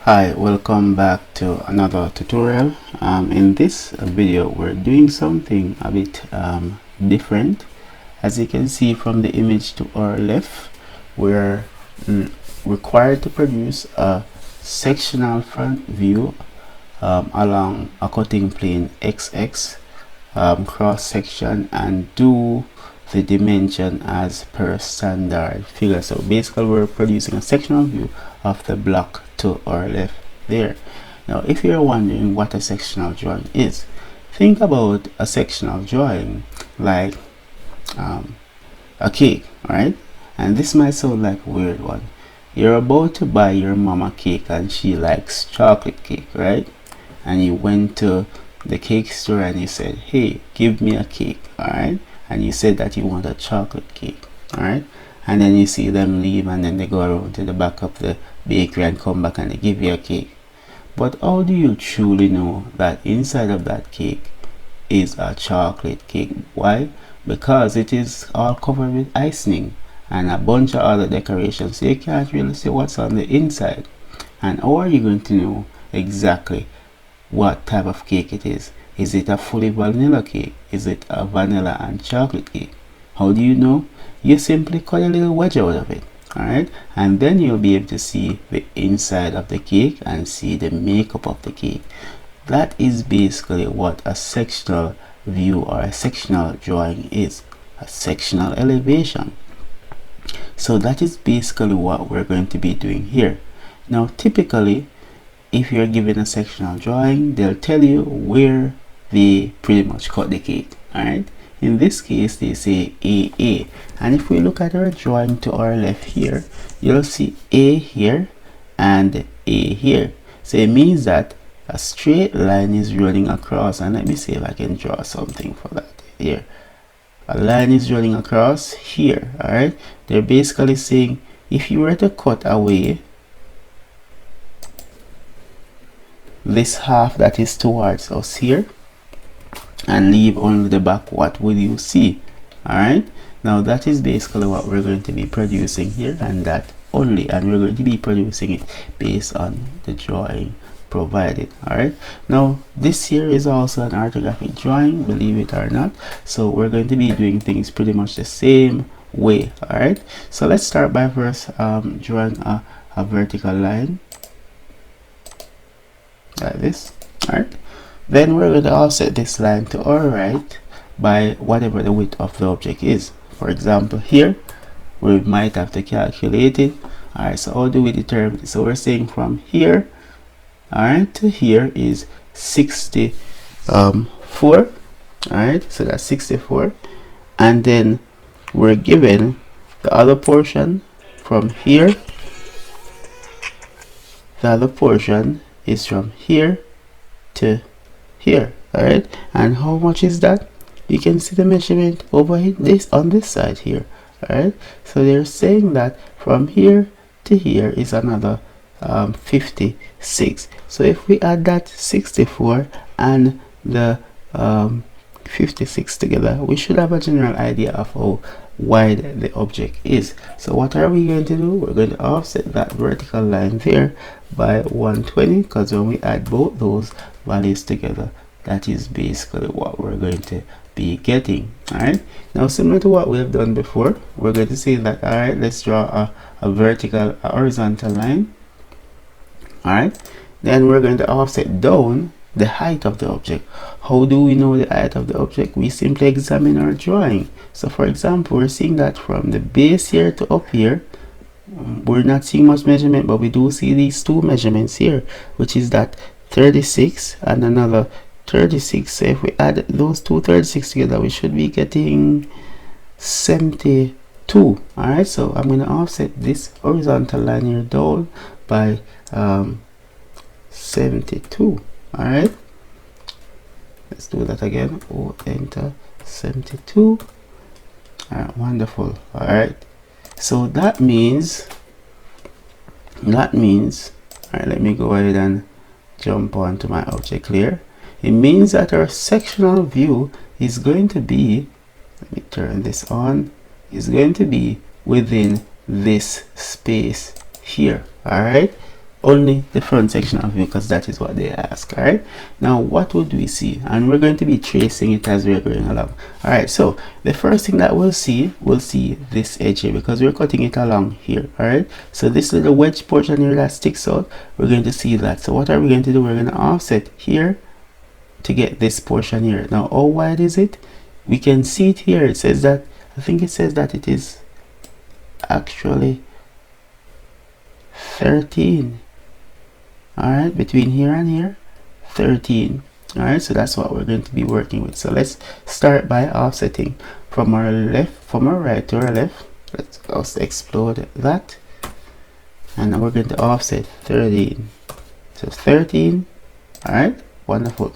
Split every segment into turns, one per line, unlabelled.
Hi, welcome back to another tutorial. In this video we're doing something a bit different. As you can see from the image to our left, we're required to produce a sectional front view along a cutting plane XX cross section and do the dimension as per standard figure. So basically we're producing a sectional view of the block to our left there. Now if you're wondering what a sectional drawing is, think about a sectional drawing like a cake, right? And this might sound like a weird one. You're about to buy your mama cake and she likes chocolate cake, right? And you went to the cake store and you said, hey, give me a cake, all right? And you said that you want a chocolate cake, all right? And then you see them leave and then they go around to the back of the bakery and come back and they give you a cake. But how do you truly know that inside of that cake is a chocolate cake? Why? Because it is all covered with icing and a bunch of other decorations, so you can't really see what's on the inside. And how are you going to know exactly what type of cake it is? Is it a fully vanilla cake? Is it a vanilla and chocolate cake? How do you know? You simply cut a little wedge out of it, alright? And then you'll be able to see the inside of the cake and see the makeup of the cake. That is basically what a sectional view or a sectional drawing is, a sectional elevation. So that is basically what we're going to be doing here. Now typically, if you're given a sectional drawing, they'll tell you where they pretty much cut the cake, alright? In this case, they say AA. And if we look at our drawing to our left here, you'll see A here and A here. So it means that a straight line is running across. And let me see if I can draw something for that here. A line is running across here, alright? They're basically saying if you were to cut away this half that is towards us here and leave only the back, what will you see? Alright, now that is basically what we're going to be producing here, and that only, and we're going to be producing it based on the drawing provided. Alright, now this here is also an orthographic drawing, believe it or not, so we're going to be doing things pretty much the same way. Alright, so let's start by first drawing a vertical line like this. Alright, then we're going to offset this line to our right by whatever the width of the object is. For example, here we might have to calculate it. Alright, so how do we determine it? So we're saying from here, alright, to here is 64. Alright, so that's 64, and then we're given the other portion from here. The other portion is from here to here. Alright, and how much is that? You can see the measurement over here, this on this side here. Alright, so they're saying that from here to here is another 56. So if we add that 64 and the 56 together, we should have a general idea of how wide the object is. So what are we going to do? We're going to offset that vertical line there by 120, because when we add both those values together, that is basically what we're going to be getting. Alright, now similar to what we have done before, we're going to say that, alright, let's draw a horizontal line. Alright, then we're going to offset down the height of the object. How do we know the height of the object? We simply examine our drawing. So for example, we're seeing that from the base here to up here, we're not seeing much measurement, but we do see these two measurements here, which is that 36 and another 36. So if we add those two 36 together, we should be getting 72. Alright, so I'm going to offset this horizontal line here down by 72. Alright, let's do that again. Oh, enter 72. Alright, wonderful. Alright, so that means alright, let me go ahead and jump onto my object here. It means that our sectional view is going to be, let me turn this on, is going to be within this space here. Alright, only the front sectional view, because that is what they ask. All right, now what would we see? And we're going to be tracing it as we're going along. All right, so the first thing that we'll see this edge here, because we're cutting it along here. All right, so this little wedge portion here that sticks out, we're going to see that. So what are we going to do? We're going to offset here to get this portion here. Now how wide is it? We can see it here. It says that, I think it says that it is actually 13. All right, between here and here, 13. All right, so that's what we're going to be working with. So let's start by offsetting from our right to our left. Let's also explode that, and now we're going to offset 13. So 13. All right, wonderful.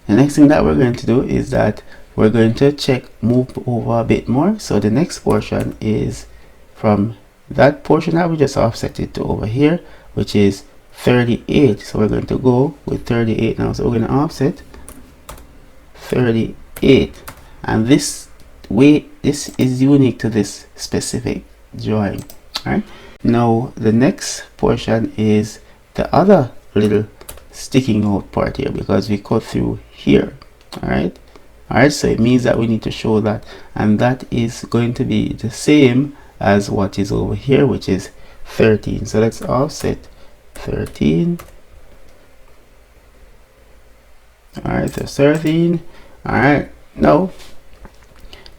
The next thing that we're going to do is that we're going to move over a bit more. So the next portion is from that portion that we just offset it to over here, which is 38. So we're going to go with 38 now. So we're going to offset 38, and this is unique to this specific drawing. All right, now the next portion is the other little sticking out part here, because we cut through here. All right, so it means that we need to show that, and that is going to be the same as what is over here, which is 13. So let's offset 13. All right, so 13. All right, now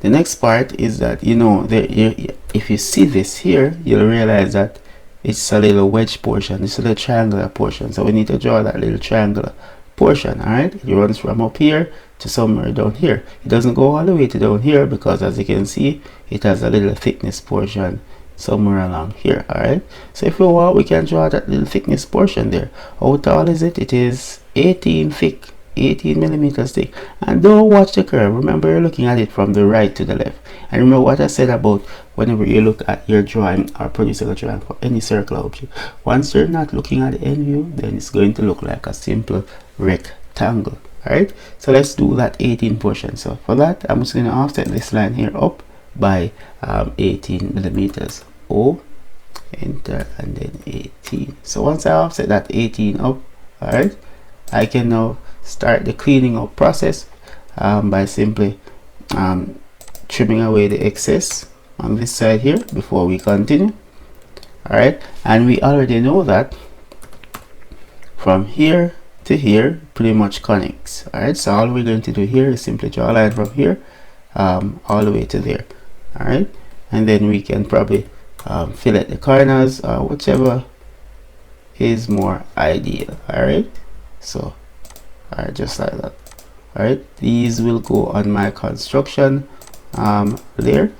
the next part is that, you know, if you see this here, you'll realize that it's a little wedge portion, it's a little triangular portion. So we need to draw that little triangular portion. All right, it runs from up here to somewhere down here. It doesn't go all the way to down here, because as you can see, it has a little thickness portion somewhere along here. All right, so if we want, we can draw that little thickness portion there. How tall is it? It is 18 thick, 18 millimeters thick. And don't watch the curve. Remember, you're looking at it from the right to the left. And remember what I said about whenever you look at your drawing or producing a drawing for any circular object, once you're not looking at the end view, then it's going to look like a simple rectangle. All right, so let's do that 18 portion. So for that, I'm just going to offset this line here up by 18 millimeters. O, enter, and then 18. So once I offset that 18 up, all right, I can now start the cleaning up process by simply trimming away the excess on this side here before we continue. All right, and we already know that from here to here pretty much connects. All right, so all we're going to do here is simply draw a line from here all the way to there. All right, and then we can probably fillet the corners or whichever is more ideal. All right, so all right, just like that. All right, these will go on my construction layer.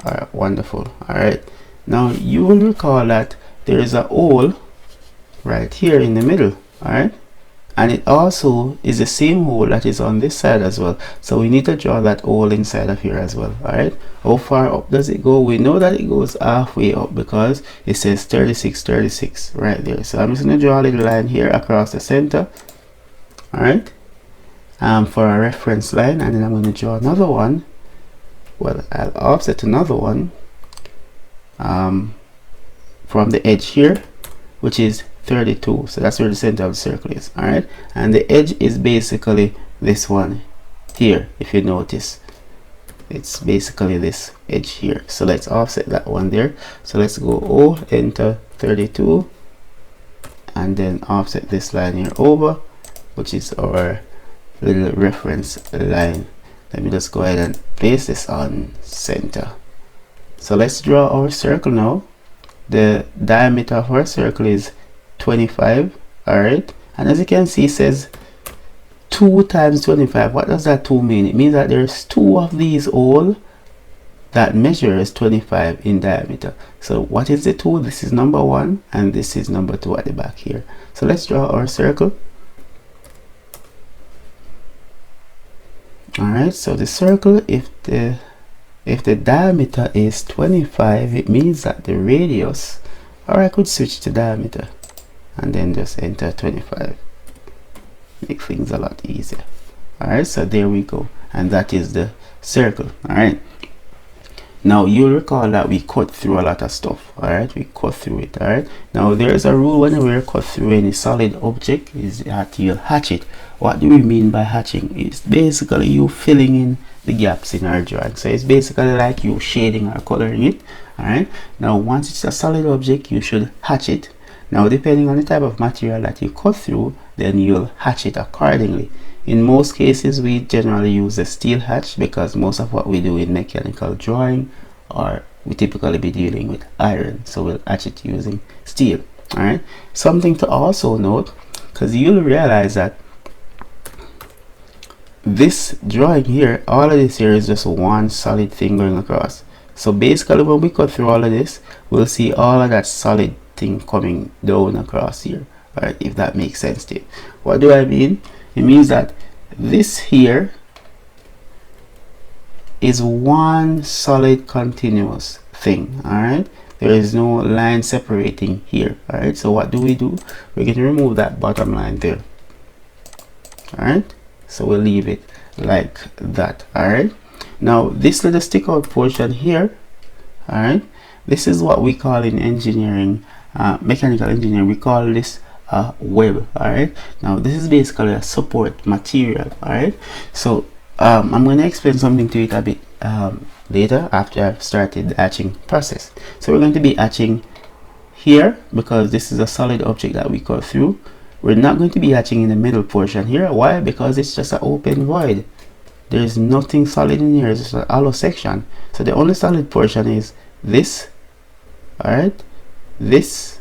All right, wonderful. All right, now you will recall that there is a hole right here in the middle. All right, and it also is the same hole that is on this side as well. So we need to draw that hole inside of here as well. All right, how far up does it go? We know that it goes halfway up because it says 36 36 right there. So I'm just going to draw a little line here across the center. All right, for a reference line, and then I'm going to draw another one. Well, I'll offset another one from the edge here, which is 32. So that's where the center of the circle is. All right, and the edge is basically this one here. If you notice, it's basically this edge here. So let's offset that one there. So let's go O, enter 32, and then offset this line here over, which is our little reference line. Let me just go ahead and place this on center. So let's draw our circle now. The diameter of our circle is 25. All right, and as you can see, it says 2 times 25. What does that 2 mean? It means that there's 2 of these all that measures 25 in diameter. So what is the 2? This is number 1 and this is number 2 at the back here. So let's draw our circle. All right, so the circle, if the diameter is 25, it means that the radius, or I could switch to diameter and then just enter 25. Make things a lot easier. All right, so there we go, and that is the circle. All right, Now you'll recall that we cut through a lot of stuff. Alright, we cut through it. Alright, now there's a rule whenever you cut through any solid object is that you'll hatch it. What do we mean by hatching? It's basically you filling in the gaps in our drawing. So it's basically like you shading or coloring it. Alright, now once it's a solid object, you should hatch it. Now depending on the type of material that you cut through, then you'll hatch it accordingly. In most cases, we generally use a steel hatch because most of what we do in mechanical drawing, or we typically be dealing with iron, so we'll hatch it using steel. Alright, something to also note, because you'll realize that this drawing here, all of this here is just one solid thing going across. So basically when we cut through all of this, we'll see all of that solid thing coming down across here. Alright, if that makes sense to you. What do I mean? It means that this here is one solid continuous thing. Alright, there is no line separating here. Alright, so what do? We're going to remove that bottom line there. Alright, so we'll leave it like that. Alright, now this little stick out portion here, alright, this is what we call in engineering, mechanical engineering, we call this web. Alright, now this is basically a support material. Alright, so I'm going to explain something to it a bit later after I've started the hatching process. So we're going to be hatching here because this is a solid object that we cut through. We're not going to be hatching in the middle portion here. Why? Because it's just an open void. There's nothing solid in here. It's just a hollow section. So the only solid portion is this. Alright, this.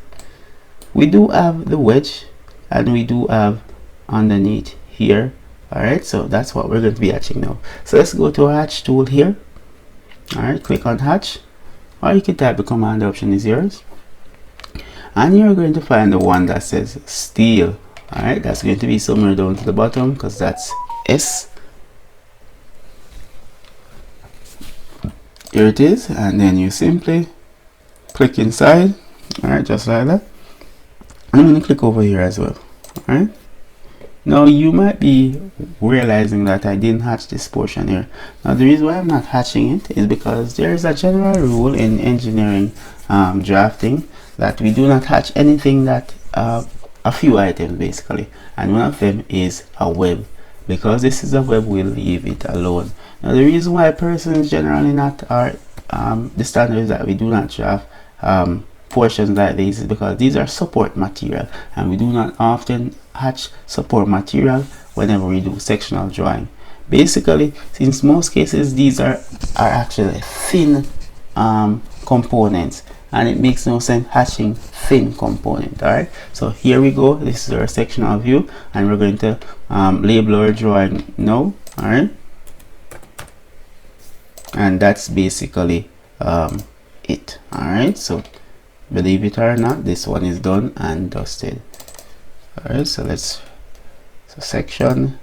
We do have the wedge and we do have underneath here. Alright, so that's what we're going to be hatching now. So let's go to our hatch tool here. Alright, click on hatch, or you can type the command, option is yours, and you're going to find the one that says steel. Alright, that's going to be somewhere down to the bottom because that's S. Here it is, and then you simply click inside. Alright, just like that. I'm going to click over here as well. Alright, now you might be realizing that I didn't hatch this portion here. Now the reason why I'm not hatching it is because there is a general rule in engineering drafting that we do not hatch anything that a few items basically, and one of them is a web. Because this is a web, we'll leave it alone. Now the reason why persons generally not are the standard is that we do not draft portions like these is because these are support material, and we do not often hatch support material whenever we do sectional drawing. Basically, since most cases these are actually thin components, and it makes no sense hatching thin component. Alright, so here we go. This is our sectional view, and we're going to label our drawing now. Alright, and that's basically it. Alright, so believe it or not, this one is done and dusted. Alright, so let's section,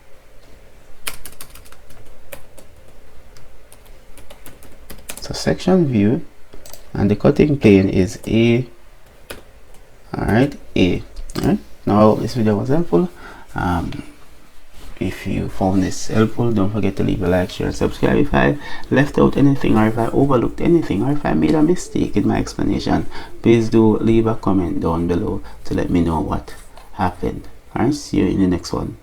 section view, and the cutting plane is A. Alright, A. Alright, now this video was helpful. If you found this helpful, don't forget to leave a like, share, and subscribe. If I left out anything, or if I overlooked anything, or if I made a mistake in my explanation, please do leave a comment down below to let me know what happened. Alright, see you in the next one.